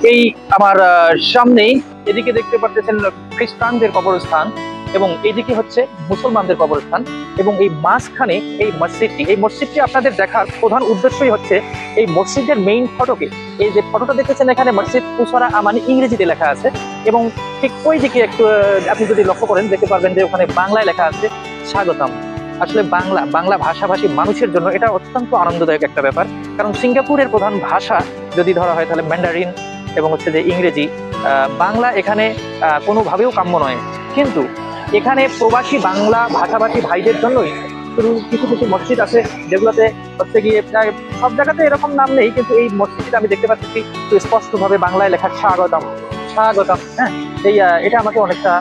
এই আমার সামনেই এদিকে দেখতে পাচ্ছেন খ্রিস্টানদের কবরস্থান এবং এইদিকে হচ্ছে মুসলমানদের কবরস্থান এবং এই মাঝখানে এই মসজিদটি আপনাদের দেখার প্রধান উদ্দেশ্যই হচ্ছে এই মসজিদের মেইন ফটকে এই যে ফটোটা দেখতেছেন এখানে মসজিদ পুসারা আমানি ইংরেজিতে লেখা আছে এবং ঠিক ওই দিকে একটু আপনি যদি লক্ষ্য করেন দেখতে পারবেন যে ওখানে বাংলায় লেখা আছে স্বাগতম। আসলে বাংলা ভাষাভাষী মানুষের জন্য এটা অত্যন্ত আনন্দদায়ক একটা ব্যাপার, কারণ সিঙ্গাপুরের প্রধান ভাষা যদি ধরা হয় তাহলে ম্যান্ডারিন এবং হচ্ছে যে ইংরেজি। বাংলা এখানে কোনোভাবেও কাম্য নয়, কিন্তু এখানে প্রবাসী বাংলা ভাষাভাষী ভাইদের জন্যই শুধু কিছু কিছু মসজিদ আছে যেগুলোতে হচ্ছে গিয়ে সব জায়গাতে এরকম নাম নেই, কিন্তু এই মসজিদটা আমি দেখতে পাচ্ছি স্পষ্টভাবে বাংলায় লেখা স্বাগতম স্বাগতম। হ্যাঁ, এটা আমাকে অনেকটা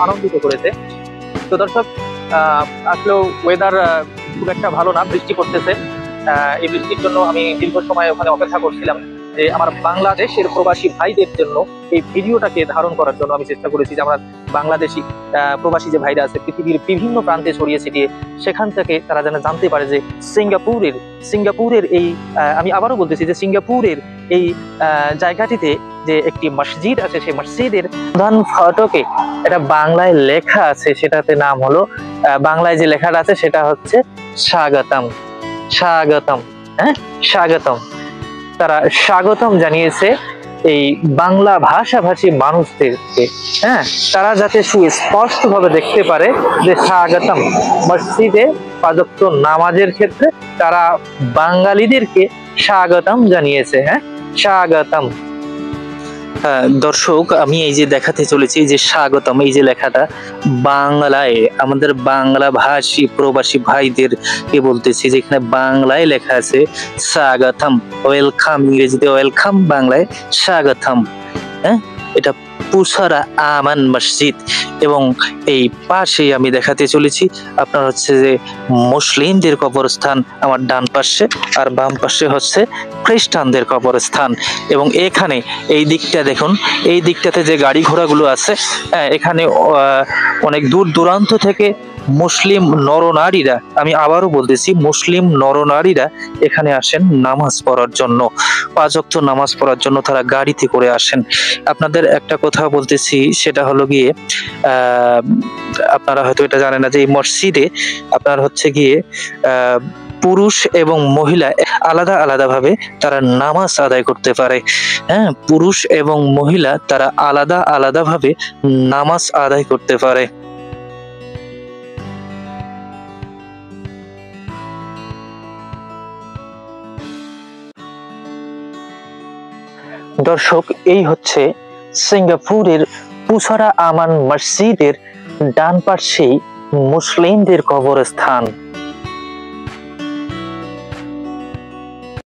আনন্দিত করেছে। তো দর্শক, আসলেও ওয়েদার খুব একটা ভালো না, বৃষ্টি পড়তেছে। এই বৃষ্টির জন্য আমি দীর্ঘ সময় ওখানে অপেক্ষা করছিলাম যে আমার বাংলাদেশের প্রবাসী ভাইদের জন্য এই ভিডিওটাকে ধারণ করার জন্য আমি চেষ্টা করেছি যে আমরা বাংলাদেশি প্রবাসী যে ভাইরা আছে পৃথিবীর বিভিন্ন প্রান্তে ছড়িয়ে ছিটিয়ে, সেখান থেকে তারা যেন জানতে পারে যে সিঙ্গাপুরের এই আমি আবারও বলতেছি যে সিঙ্গাপুরের এই জায়গাটিতে যে একটি মসজিদ আছে, সেই মসজিদের প্রধান ফটকে এটা বাংলায় লেখা আছে, সেটাতে নাম হলো বাংলায় যে লেখাটা আছে সেটা হচ্ছে স্বাগতম স্বাগতম। হ্যাঁ, স্বাগতম। তারা স্বাগতম জানিয়েছে এই বাংলা ভাষাভাষী মানুষদেরকে। হ্যাঁ, তারা যাতে সুস্পষ্ট ভাবে দেখতে পারে যে স্বাগতম মসজিদে পাঁচ ওয়াক্ত নামাজের ক্ষেত্রে তারা বাঙালিদেরকে স্বাগতম জানিয়েছে। হ্যাঁ, স্বাগতম। দর্শক, আমি এই যে দেখাতে চলেছি যে স্বাগতম এই যে লেখাটা বাংলায় আমাদের বাংলা ভাষী প্রবাসী ভাইদের কে বলতেছি, যেখানে বাংলায় লেখা আছে স্বাগতম, ওয়েলকাম ইংরেজিতে ওয়েলকাম, বাংলায় স্বাগতম। হ্যাঁ, এটা পুসারা আমান মসজিদ এবং এই পাশে আমি দেখাতে চলেছি আপনার হচ্ছে যে মুসলিমদের কবরস্থান আমার ডান পাশে, আর বাম পাশে হচ্ছে খ্রিস্টানদের কবরস্থান। এবং এখানে এই দিকটা দেখুন, এই দিকটাতে যে গাড়ি ঘোড়াগুলো আছে, এখানে অনেক দূর দূরান্ত থেকে মুসলিম নরনারীরা, আমি আবারও বলতেছি মুসলিম নরনারীরা এখানে আসেন নামাজ পড়ার জন্য, পাঁচ ওয়াক্ত নামাজ পড়ার জন্য তারা গাড়িতে করে আসেন। আপনাদের একটা কথা বলতেছি, সেটা হলো গিয়ে আপনারা হয়তো এটা জানেন না যে এই মসজিদে আপনার হচ্ছে গিয়ে পুরুষ এবং মহিলা আলাদা আলাদা ভাবে তারা নামাজ আদায় করতে পারে। হ্যাঁ, পুরুষ এবং মহিলা তারা আলাদা আলাদা ভাবে নামাজ আদায় করতে পারে। দর্শক, এই হচ্ছে সিঙ্গাপুরের পুসারা আমান মসজিদের ডান পাশেই মুসলিমদের কবরস্থান।